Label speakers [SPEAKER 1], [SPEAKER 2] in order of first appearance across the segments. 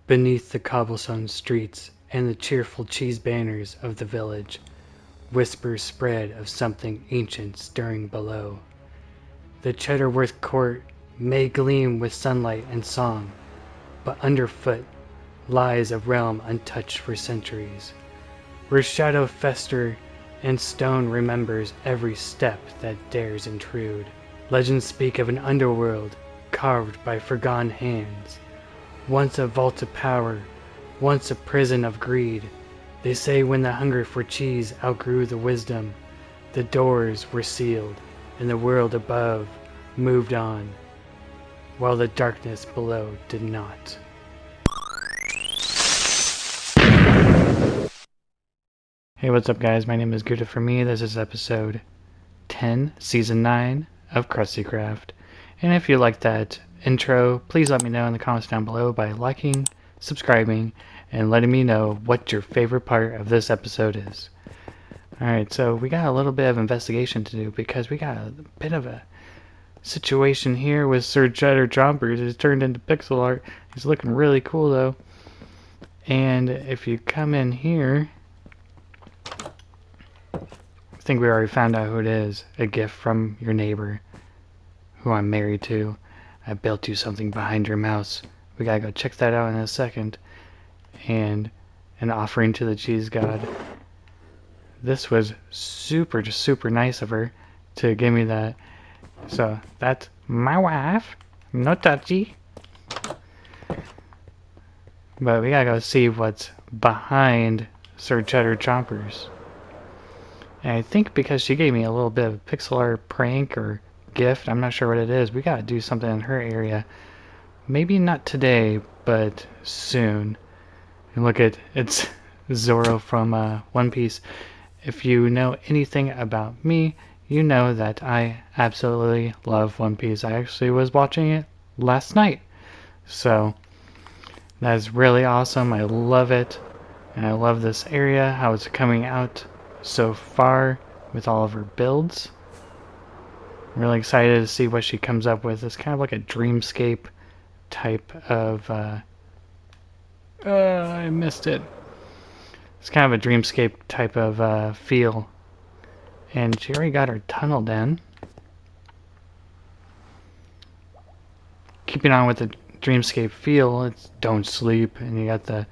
[SPEAKER 1] Beneath the cobblestone streets and the cheerful cheese banners of the village, whispers spread of something ancient stirring below. The Cheddar Court may gleam with sunlight and song, but underfoot lies a realm untouched for centuries, where shadow fester and stone remembers every step that dares intrude. Legends speak of an underworld carved by forgotten hands, once a vault of power, once a prison of greed. They say when the hunger for cheese outgrew the wisdom, the doors were sealed and the world above moved on, while the darkness below did not. Hey, what's up guys? My name is Gouda for me. This is episode 10, season 9 of Krusty Kraft. And if you like that intro, please let me know in the comments down below by liking, subscribing, and letting me know what your favorite part of this episode is. Alright, so we got a little bit of investigation to do because we got a bit of a situation here with Sir Cheddar Chompers. He's turned into pixel art. He's looking really cool though. And if you come in here, I think we already found out who it is. A gift from your neighbor, who I'm married to. I built you something behind your mouse. We gotta go check that out in a second. And an offering to the cheese god. This was super nice of her to give me that. So that's my wife. No touchy. But we gotta go see what's behind Sir Cheddar Chompers. And I think because she gave me a little bit of pixel art prank or gift, I'm not sure what it is, we gotta do something in her area. Maybe not today, but soon. And look at, it's Zoro from One Piece. If you know anything about me, you know that I absolutely love One Piece. I actually was watching it last night. So that's really awesome. I love it. And I love this area, how it's coming out so far with all of her builds. I'm really excited to see what she comes up with. It's kind of like a dreamscape type of I missed it. It's kind of a dreamscape type of feel. And she already got her tunnel done. Keeping on with the dreamscape feel, it's don't sleep, and you got the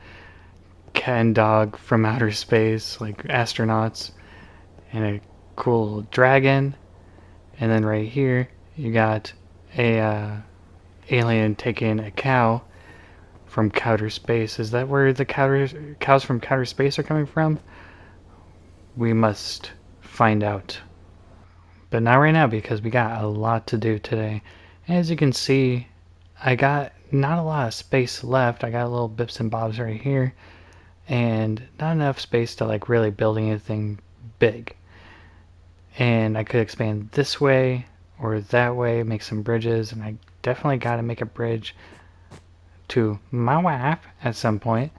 [SPEAKER 1] cat and dog from outer space, like astronauts, and a cool dragon. And then right here, you got a alien taking a cow from outer space. Is that where the cows from outer space are coming from? We must find out. But not right now, because we got a lot to do today. As you can see, I got not a lot of space left. I got little bits and bobs right here, and not enough space to like really build anything big. And I could expand this way or that way, make some bridges, and I definitely got to make a bridge to my wife at some point.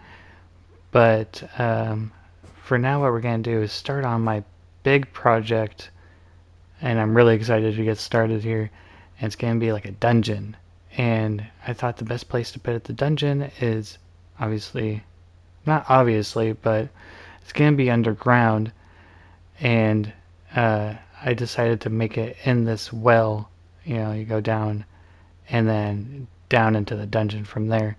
[SPEAKER 1] But for now, what we're going to do is start on my big project, and I'm really excited to get started here. And it's going to be like a dungeon. And I thought the best place to put the dungeon is obviously, not obviously, but it's going to be underground. And I decided to make it in this well. You know, you go down and then down into the dungeon from there.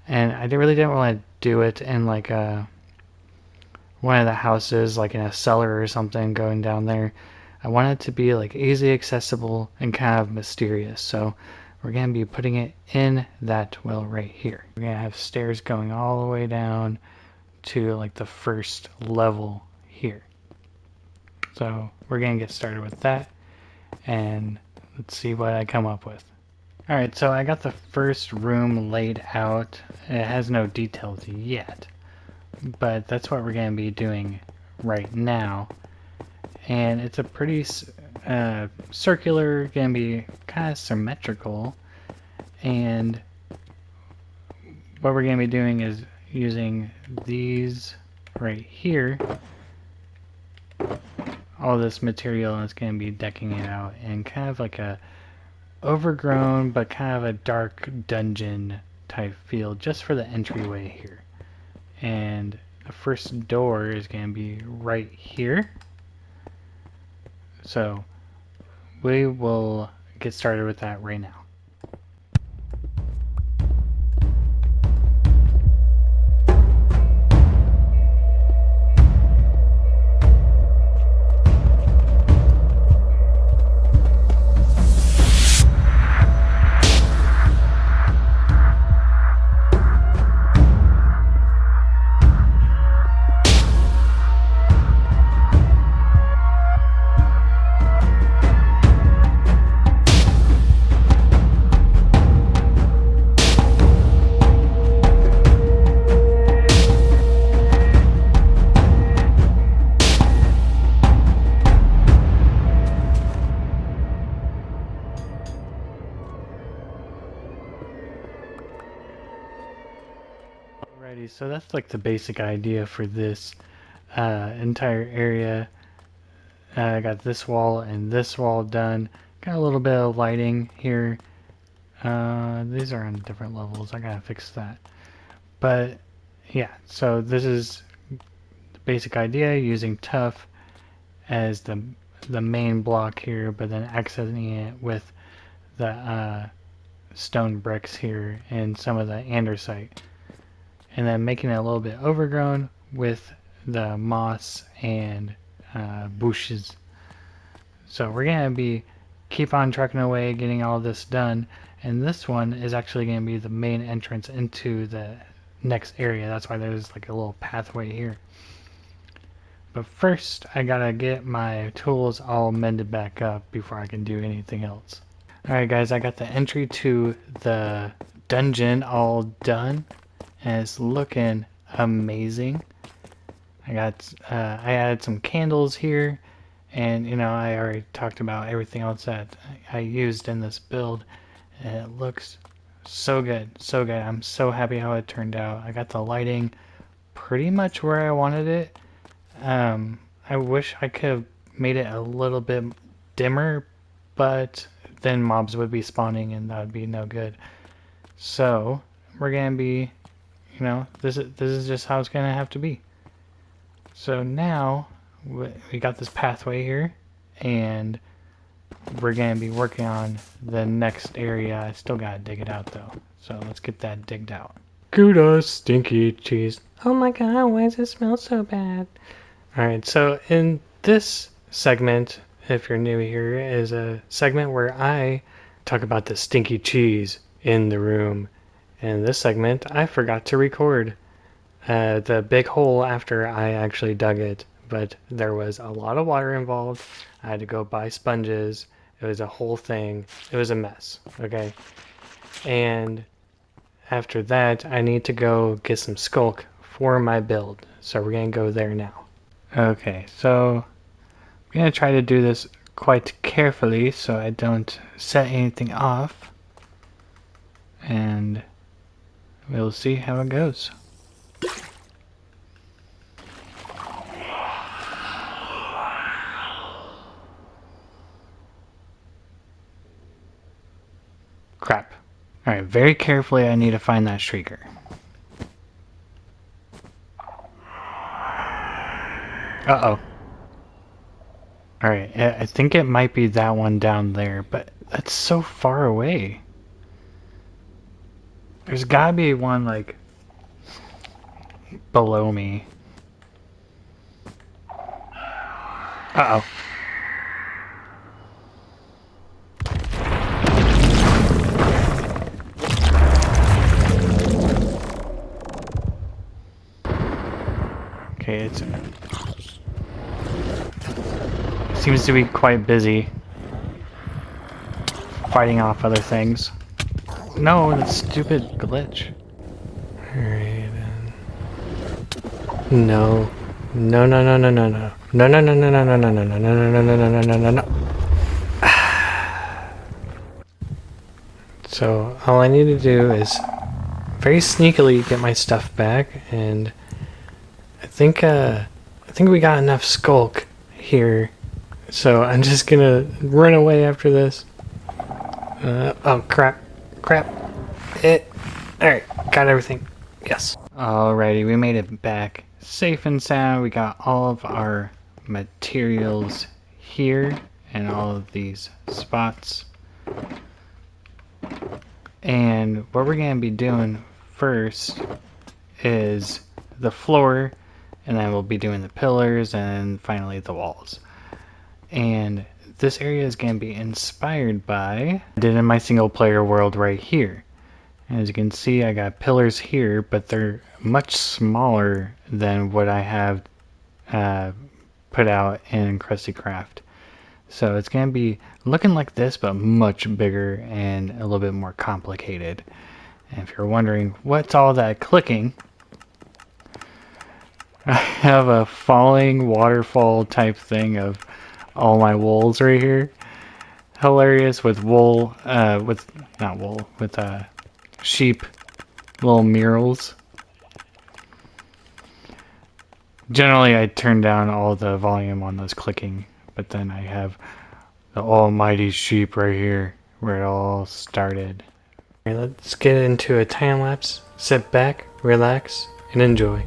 [SPEAKER 1] And I really didn't want to do it in like one of the houses, like in a cellar or something, going down there. I want it to be like easy accessible and kind of mysterious. So we're going to be putting it in that well right here. We're going to have stairs going all the way down to like the first level here. So we're going to get started with that, and let's see what I come up with. Alright, so I got the first room laid out. It has no details yet, but that's what we're going to be doing right now. And it's a pretty circular, going to be kind of symmetrical. And what we're going to be doing is using these right here. All this material, and it's going to be decking it out in kind of like a overgrown but kind of a dark dungeon type feel just for the entryway here. And the first door is going to be right here. So we will get started with that right now. Alrighty, so that's like the basic idea for this entire area. I got this wall and this wall done. Got a little bit of lighting here. These are on different levels. I gotta fix that. But yeah, so this is the basic idea, using tuff as the main block here, but then accenting it with the stone bricks here and some of the andesite. And then making it a little bit overgrown with the moss and bushes. So we're gonna keep on trucking away, getting all this done, and this one is actually gonna be the main entrance into the next area. That's why there's like a little pathway here. But first, I gotta get my tools all mended back up before I can do anything else. Alright guys, I got the entry to the dungeon all done, and it's looking amazing. I added some candles here, and you know, I already talked about everything else that I used in this build, and it looks so good, so good. I'm so happy how it turned out. I got the lighting pretty much where I wanted it. I wish I could have made it a little bit dimmer, but then mobs would be spawning and that would be no good. So we're gonna be, you know, this is just how it's gonna have to be. So now we got this pathway here, and we're gonna be working on the next area. I still gotta dig it out though, so let's get that digged out. Gouda stinky cheese. Oh my god, why does it smell so bad? Alright, so in this segment, if you're new here, is a segment where I talk about the stinky cheese in the room. In this segment, I forgot to record the big hole after I actually dug it, but there was a lot of water involved. I had to go buy sponges. It was a whole thing. It was a mess, okay? And after that, I need to go get some skulk for my build. So we're going to go there now. Okay, so I'm going to try to do this quite carefully so I don't set anything off. And we'll see how it goes. Crap. Alright, very carefully I need to find that shrieker. Uh-oh. Alright, I think it might be that one down there, but that's so far away. There's gotta be one, like, below me. Uh-oh. Okay, it seems to be quite busy fighting off other things. No, that stupid glitch. Alright, no. No, no, no, no, no, no. No, no, no, no, no, no, no, no, no, no, no, no, no, no, no, no, no. So all I need to do is very sneakily get my stuff back, and I think we got enough skulk here, so I'm just gonna run away after this. Oh crap, crap!
[SPEAKER 2] Alright, got everything. Yes.
[SPEAKER 1] Alrighty, we made it back safe and sound. We got all of our materials here and all of these spots. And what we're going to be doing first is the floor, and then we'll be doing the pillars and finally the walls. And this area is going to be inspired by I did in my single player world right here. As you can see, I got pillars here, but they're much smaller than what I have put out in Krusty Kraft. So it's going to be looking like this, but much bigger and a little bit more complicated. And if you're wondering, what's all that clicking? I have a falling waterfall type thing of all my wools right here. Hilarious with wool, with sheep little murals. Generally, I turn down all the volume on those clicking, but then I have the almighty sheep right here where it all started.
[SPEAKER 2] Alright, let's get into a time lapse. Sit back, relax, and enjoy.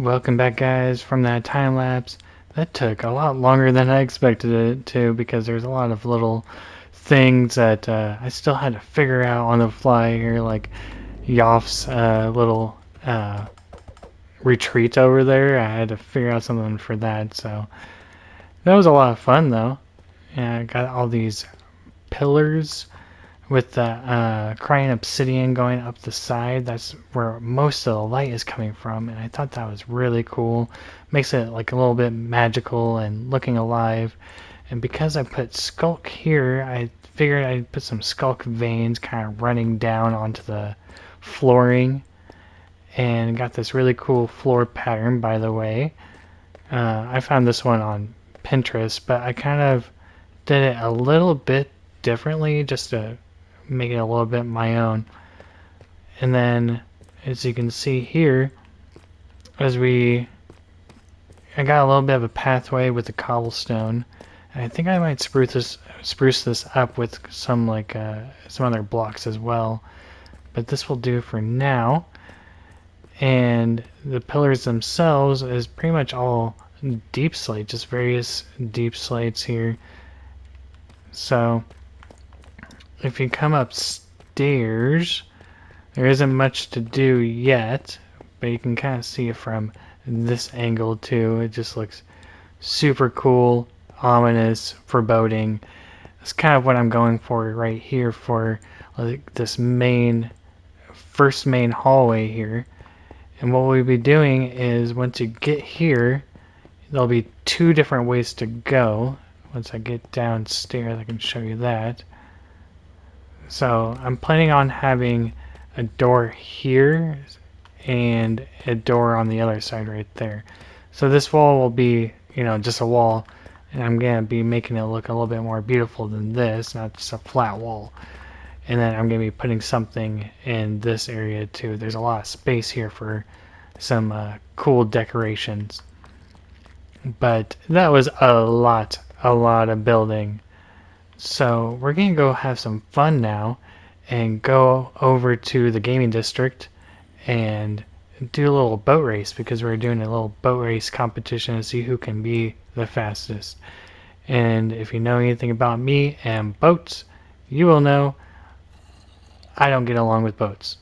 [SPEAKER 1] Welcome back, guys, from that time lapse. That took a lot longer than I expected it to, because there's a lot of little things that I still had to figure out on the fly here, like Yoff's little retreat over there. I had to figure out something for that, so that was a lot of fun, though. And I got all these pillars with the crying obsidian going up the side. That's where most of the light is coming from, and I thought that was really cool. Makes it like a little bit magical and looking alive. And because I put Skulk here, I figured I'd put some Skulk veins kind of running down onto the flooring, and got this really cool floor pattern, by the way. I found this one on Pinterest, but I kind of did it a little bit differently just to make it a little bit my own. And then, as you can see here, I got a little bit of a pathway with the cobblestone. And I think I might spruce this up with some other blocks as well, but this will do for now. And the pillars themselves is pretty much all deep slate, just various deep slates here. So if you come upstairs, there isn't much to do yet, but you can kind of see it from this angle too. It just looks super cool, ominous, foreboding. That's kind of what I'm going for right here for like this first main hallway here. And what we'll be doing is, once you get here, there'll be two different ways to go. Once I get downstairs, I can show you that. So I'm planning on having a door here and a door on the other side right there. So this wall will be, just a wall, and I'm going to be making it look a little bit more beautiful than this, not just a flat wall. And then I'm going to be putting something in this area too. There's a lot of space here for some cool decorations. But that was a lot of building. So we're going to go have some fun now and go over to the gaming district and do a little boat race, because we're doing a little boat race competition to see who can be the fastest. And if you know anything about me and boats, you will know I don't get along with boats.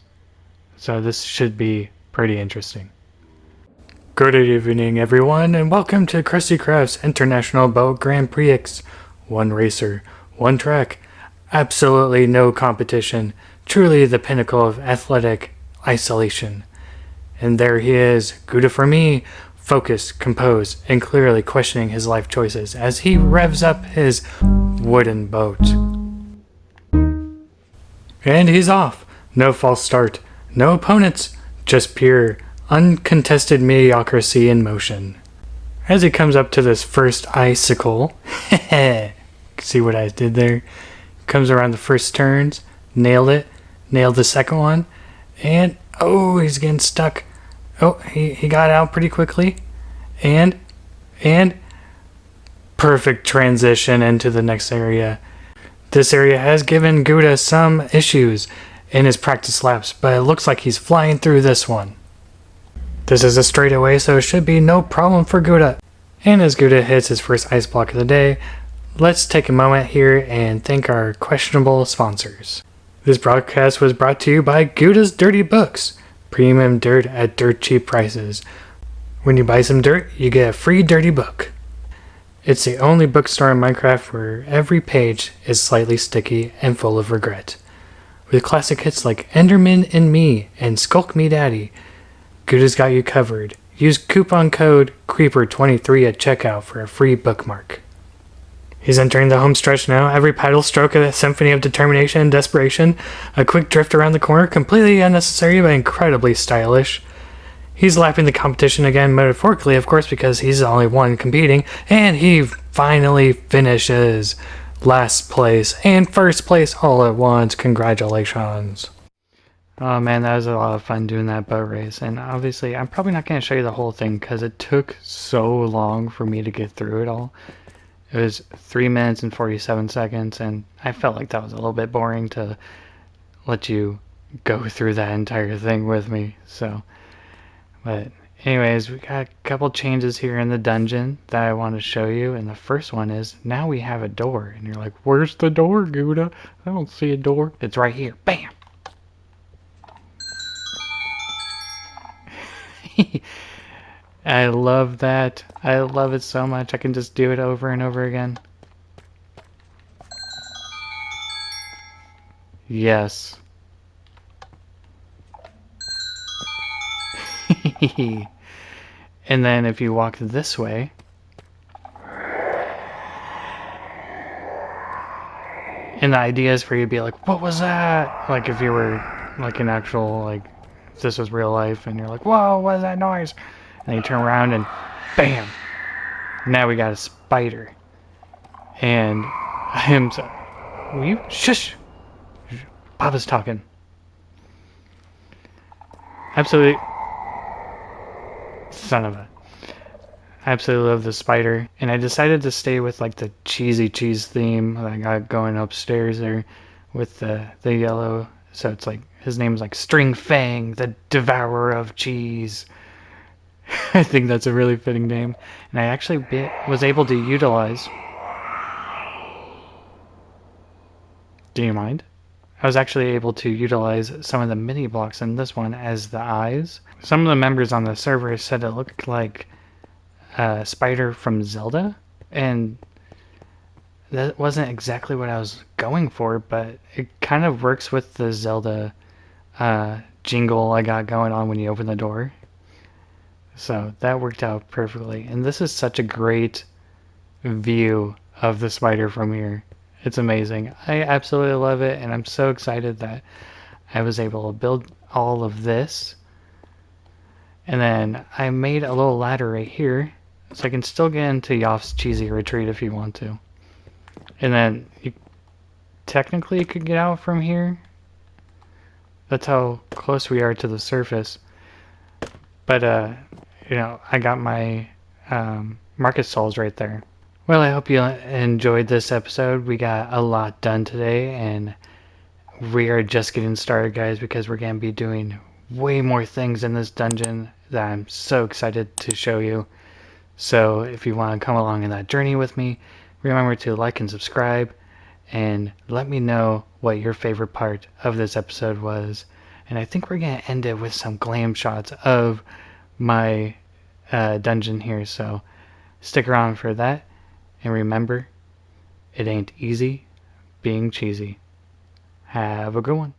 [SPEAKER 1] So this should be pretty interesting.
[SPEAKER 2] Good evening, everyone, and welcome to Krusty Kraft's International Boat Grand Prix. One racer, one track, absolutely no competition, truly the pinnacle of athletic isolation. And there he is, Gouda for me, focused, composed, and clearly questioning his life choices as he revs up his wooden boat. And he's off. No false start, no opponents, just pure, uncontested mediocrity in motion. As he comes up to this first icicle, see what I did there? Comes around the first turns, nailed it, nailed the second one, and oh, he's getting stuck. Oh, he got out pretty quickly, and perfect transition into the next area. This area has given Gouda some issues in his practice laps, but it looks like he's flying through this one. This is a straightaway, so it should be no problem for Gouda. And as Gouda hits his first ice block of the day, let's take a moment here and thank our questionable sponsors. This broadcast was brought to you by Gouda's Dirty Books, premium dirt at dirt cheap prices. When you buy some dirt, you get a free dirty book. It's the only bookstore in Minecraft where every page is slightly sticky and full of regret. With classic hits like Enderman and Me and Skulk Me Daddy, Gouda's got you covered. Use coupon code CREEPER23 at checkout for a free bookmark. He's entering the home stretch now. Every paddle stroke of a symphony of determination and desperation. A quick drift around the corner, completely unnecessary but incredibly stylish. He's lapping the competition again, metaphorically of course, because he's the only one competing, and he finally finishes last place and first place all at once. Congratulations.
[SPEAKER 1] Oh man, that was a lot of fun doing that boat race. And obviously, I'm probably not going to show you the whole thing because it took so long for me to get through it all. It was 3 minutes and 47 seconds, and I felt like that was a little bit boring to let you go through that entire thing with me. So, but anyways, we got a couple changes here in the dungeon that I want to show you. And the first one is, now we have a door. And you're like, where's the door, Gouda? I don't see a door. It's right here. Bam! I love that. I love it so much. I can just do it over and over again. Yes. And then if you walk this way, and the idea is for you to be like, what was that? Like if you were like an actual, like, if this was real life and you're like, whoa, what is that noise? And you turn around and bam! Now we got a spider. And I am so... Will you? Shush! Papa's talking. Absolutely... Son of a... I absolutely love the spider. And I decided to stay with like the cheesy cheese theme that I got going upstairs there with the yellow. So it's like, his name's like String Fang, the Devourer of Cheese. I think that's a really fitting name. And I actually was able to utilize... Do you mind? I was actually able to utilize some of the mini blocks in this one as the eyes. Some of the members on the server said it looked like a spider from Zelda. And that wasn't exactly what I was going for, but it kind of works with the Zelda jingle I got going on when you open the door. So that worked out perfectly. And this is such a great view of the spider from here. It's amazing. I absolutely love it, and I'm so excited that I was able to build all of this. And then I made a little ladder right here, so I can still get into Yoff's cheesy retreat if you want to. And then you technically could get out from here. That's how close we are to the surface. But, I got my market stalls right there. Well, I hope you enjoyed this episode. We got a lot done today, and we are just getting started, guys, because we're going to be doing way more things in this dungeon that I'm so excited to show you. So if you want to come along in that journey with me, remember to like and subscribe, and let me know what your favorite part of this episode was. And I think we're going to end it with some glam shots of my dungeon here, so stick around for that. And remember, it ain't easy being cheesy. Have a good one.